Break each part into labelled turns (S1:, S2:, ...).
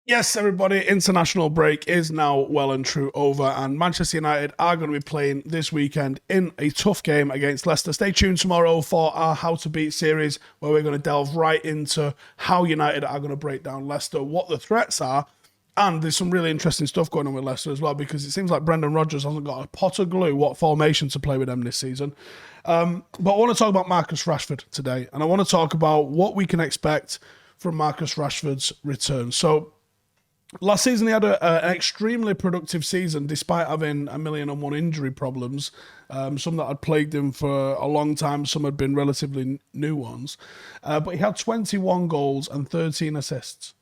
S1: Yes, everybody, international break is now well and true over, and Manchester United are going to be playing this weekend in a tough game against Leicester. Stay tuned tomorrow for our How to Beat series, where we're going to delve right into how United are going to break down Leicester, what the threats are, and there's some really interesting stuff going on with Leicester as well, because it seems like Brendan Rodgers hasn't got a pot of glue what formation to play with them this season. But I want to talk about Marcus Rashford today, and I want to talk about what we can expect from Marcus Rashford's return. So, last season, he had an extremely productive season despite having a million and one injury problems. Some that had plagued him for a long time, some had been relatively new ones. But he had 21 goals and 13 assists.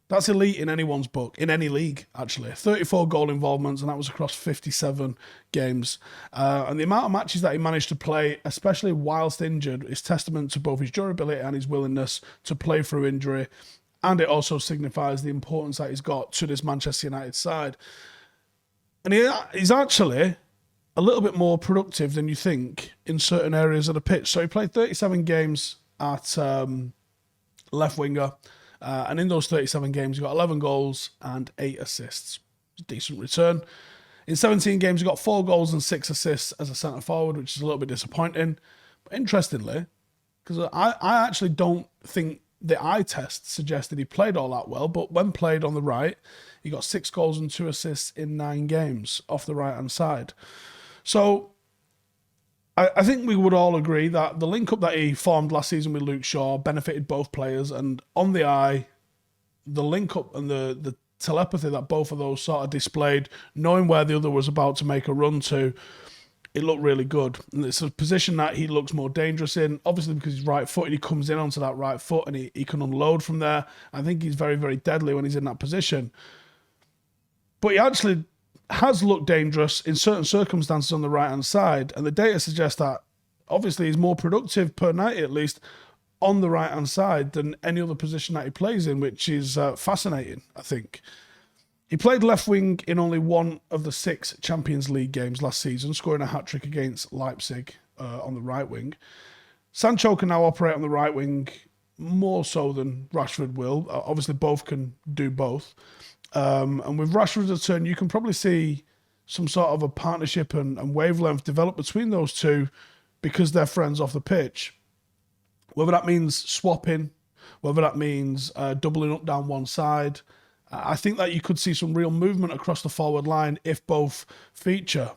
S1: That's elite in anyone's book, in any league, actually. 34 goal involvements, and that was across 57 games. And the amount of matches that he managed to play, especially whilst injured, is testament to both his durability and his willingness to play through injury. And it also signifies the importance that he's got to this Manchester United side. And he's actually a little bit more productive than you think in certain areas of the pitch. So he played 37 games at left winger. And in those 37 games, he got 11 goals and 8 assists. Decent return. In 17 games, he got 4 goals and 6 assists as a centre forward, which is a little bit disappointing. But interestingly, because I actually don't think the eye test suggested he played all that well, but when played on the right, he got 6 goals and 2 assists in 9 games off the right-hand side. So I think we would all agree that the link-up that he formed last season with Luke Shaw benefited both players, and on the eye, the link-up and the telepathy that both of those sort of displayed, knowing where the other was about to make a run to, it looked really good. And it's a position that he looks more dangerous in, obviously because he's right-footed, he comes in onto that right foot and he can unload from there. I think he's very, very deadly when he's in that position. But he actually has looked dangerous in certain circumstances on the right-hand side, and the data suggests that obviously he's more productive per night, at least, on the right-hand side than any other position that he plays in, which is fascinating, I think. He played left wing in only one of the 6 Champions League games last season, scoring a hat-trick against Leipzig on the right wing. Sancho can now operate on the right wing more so than Rashford will. Obviously, both can do both. And with Rashford's return, you can probably see some sort of a partnership and wavelength develop between those two because they're friends off the pitch. Whether that means swapping, whether that means doubling up down one side, I think that you could see some real movement across the forward line if both feature.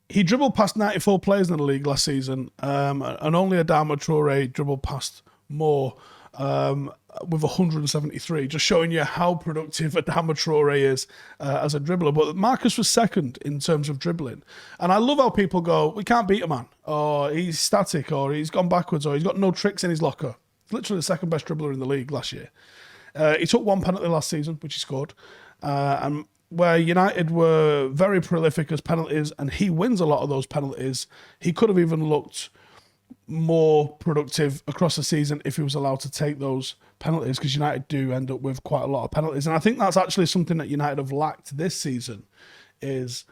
S1: He dribbled past 94 players in the league last season, and only Adama Traore dribbled past more with 173, just showing you how productive Adama Traore is as a dribbler. But Marcus was second in terms of dribbling. And I love how people go, we can't beat a man, or he's static, or he's gone backwards, or he's got no tricks in his locker. He's literally the second best dribbler in the league last year. He took 1 penalty last season, which he scored. And where United were very prolific as penalties, and he wins a lot of those penalties, he could have even looked more productive across the season if he was allowed to take those penalties, because United do end up with quite a lot of penalties. And I think that's actually something that United have lacked this season, is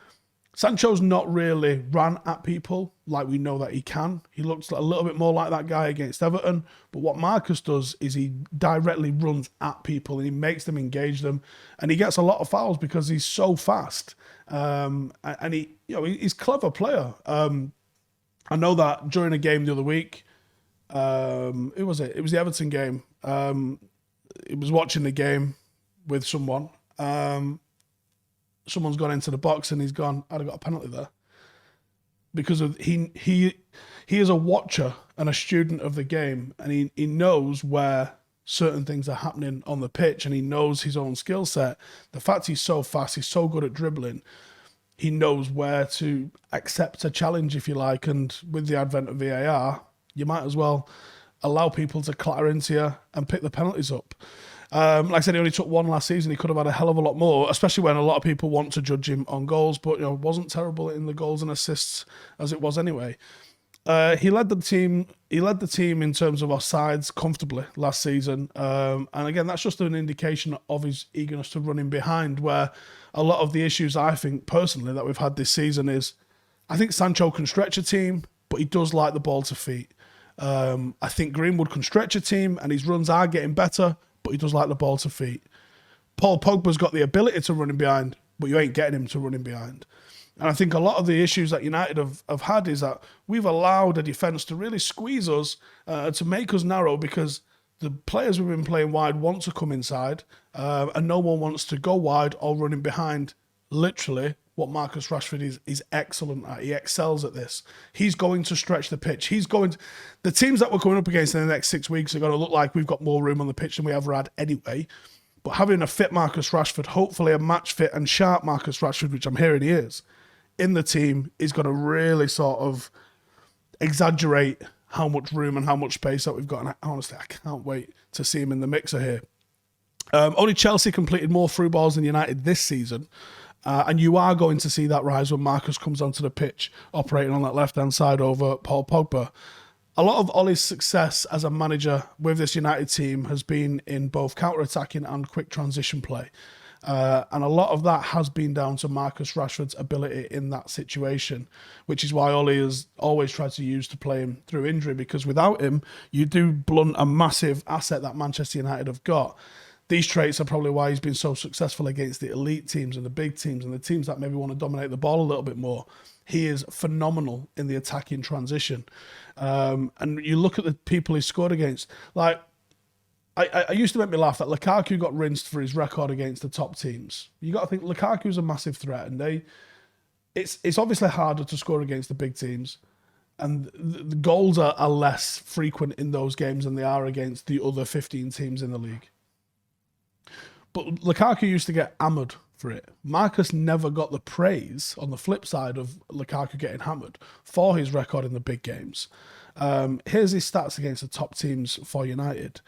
S1: Sancho's not really ran at people like we know that he can. He looks a little bit more like that guy against Everton. But what Marcus does is he directly runs at people and he makes them engage them. And he gets a lot of fouls because he's so fast. And he's a clever player. I know that during a game the other week, who was it? It was the Everton game. He was watching the game with someone. Someone's gone into the box and he's gone, I'd have got a penalty there. Because of he is a watcher and a student of the game, and he knows where certain things are happening on the pitch, and he knows his own skill set. The fact he's so fast, he's so good at dribbling, he knows where to accept a challenge, if you like, and with the advent of VAR, you might as well allow people to clatter into you and pick the penalties up. Like I said, he only took 1 last season. He could have had a hell of a lot more, especially when a lot of people want to judge him on goals, but wasn't terrible in the goals and assists as it was anyway. He led the team in terms of offsides comfortably last season. And again, that's just an indication of his eagerness to run in behind, where a lot of the issues I think personally that we've had this season is, I think Sancho can stretch a team, but he does like the ball to feet. I think Greenwood can stretch a team and his runs are getting better, but he does like the ball to feet. Paul Pogba's got the ability to run in behind, but you ain't getting him to run in behind. And I think a lot of the issues that United have had is that we've allowed a defence to really squeeze us, to make us narrow, because the players we've been playing wide want to come inside, and no one wants to go wide or run in behind. Literally, what Marcus Rashford is excellent at. He excels at this. He's going to stretch the pitch. The teams that we're coming up against in the next 6 weeks are going to look like we've got more room on the pitch than we ever had anyway. But having a fit Marcus Rashford, hopefully a match fit and sharp Marcus Rashford, which I'm hearing he is, in the team, is going to really sort of exaggerate how much room and how much space that we've got. And honestly, I can't wait to see him in the mixer here. Only Chelsea completed more through balls than United this season. And you are going to see that rise when Marcus comes onto the pitch, operating on that left-hand side over Paul Pogba. A lot of Ollie's success as a manager with this United team has been in both counter-attacking and quick transition play. And a lot of that has been down to Marcus Rashford's ability in that situation, which is why Ollie has always tried to use to play him through injury, because without him, you do blunt a massive asset that Manchester United have got. These traits are probably why he's been so successful against the elite teams and the big teams and the teams that maybe want to dominate the ball a little bit more. He is phenomenal in the attacking transition. And you look at the people he scored against. Like, I used to make me laugh that Lukaku got rinsed for his record against the top teams. You got to think Lukaku's a massive threat, and it's obviously harder to score against the big teams. And the goals are less frequent in those games than they are against the other 15 teams in the league. But Lukaku used to get hammered for it. Marcus never got the praise on the flip side of Lukaku getting hammered for his record in the big games. Here's his stats against the top teams for United.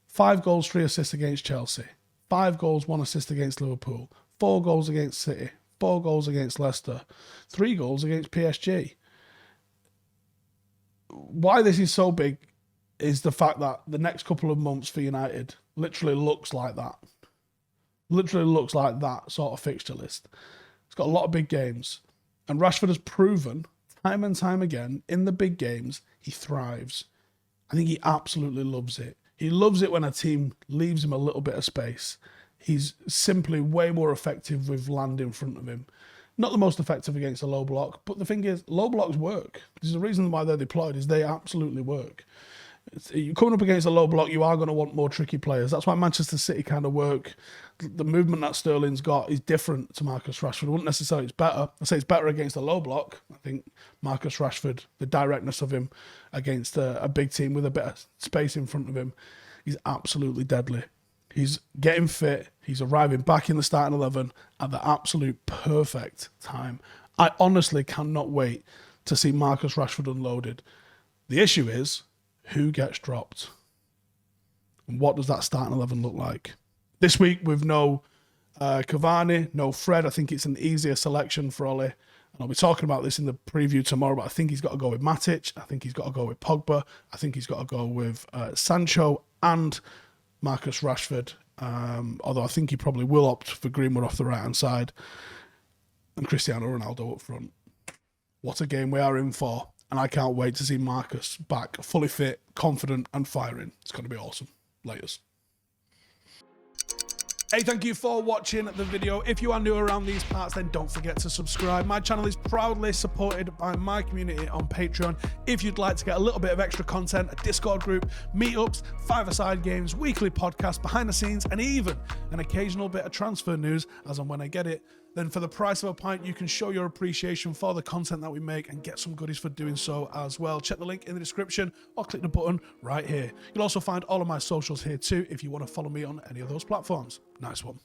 S1: 5 goals, 3 assists against Chelsea. 5 goals, 1 assist against Liverpool. 4 goals against City. 4 goals against Leicester. 3 goals against PSG. Why this is so big is the fact that the next couple of months for United literally looks like that. Literally looks like that sort of fixture list. It's got a lot of big games. And Rashford has proven time and time again in the big games, he thrives. I think he absolutely loves it. He loves it when a team leaves him a little bit of space. He's simply way more effective with land in front of him. Not the most effective against a low block, but the thing is, low blocks work. There's a reason why they're deployed, is they absolutely work. You're coming up against a low block, you are going to want more tricky players. That's why Manchester City kind of work. The movement that Sterling's got is different to Marcus Rashford. I wouldn't necessarily say it's better. I say it's better against a low block. I think Marcus Rashford, the directness of him against a big team with a bit of space in front of him, he's absolutely deadly. He's getting fit. He's arriving back in the starting 11 at the absolute perfect time. I honestly cannot wait to see Marcus Rashford unloaded. The issue is, who gets dropped? And what does that starting 11 look like? This week with no Cavani, no Fred, I think it's an easier selection for Ollie. And I'll be talking about this in the preview tomorrow, but I think he's got to go with Matic. I think he's got to go with Pogba. I think he's got to go with Sancho and Marcus Rashford. Although I think he probably will opt for Greenwood off the right-hand side. And Cristiano Ronaldo up front. What a game we are in for. And I can't wait to see Marcus back, fully fit, confident, and firing. It's going to be awesome. Laters. Hey, thank you for watching the video. If you are new around these parts, then don't forget to subscribe. My channel is proudly supported by my community on Patreon. If you'd like to get a little bit of extra content, a Discord group, meetups, 5-a-side games, weekly podcasts, behind the scenes, and even an occasional bit of transfer news as and when I get it, then for the price of a pint, you can show your appreciation for the content that we make and get some goodies for doing so as well. Check the link in the description or click the button right here. You'll also find all of my socials here too if you want to follow me on any of those platforms. Nice one.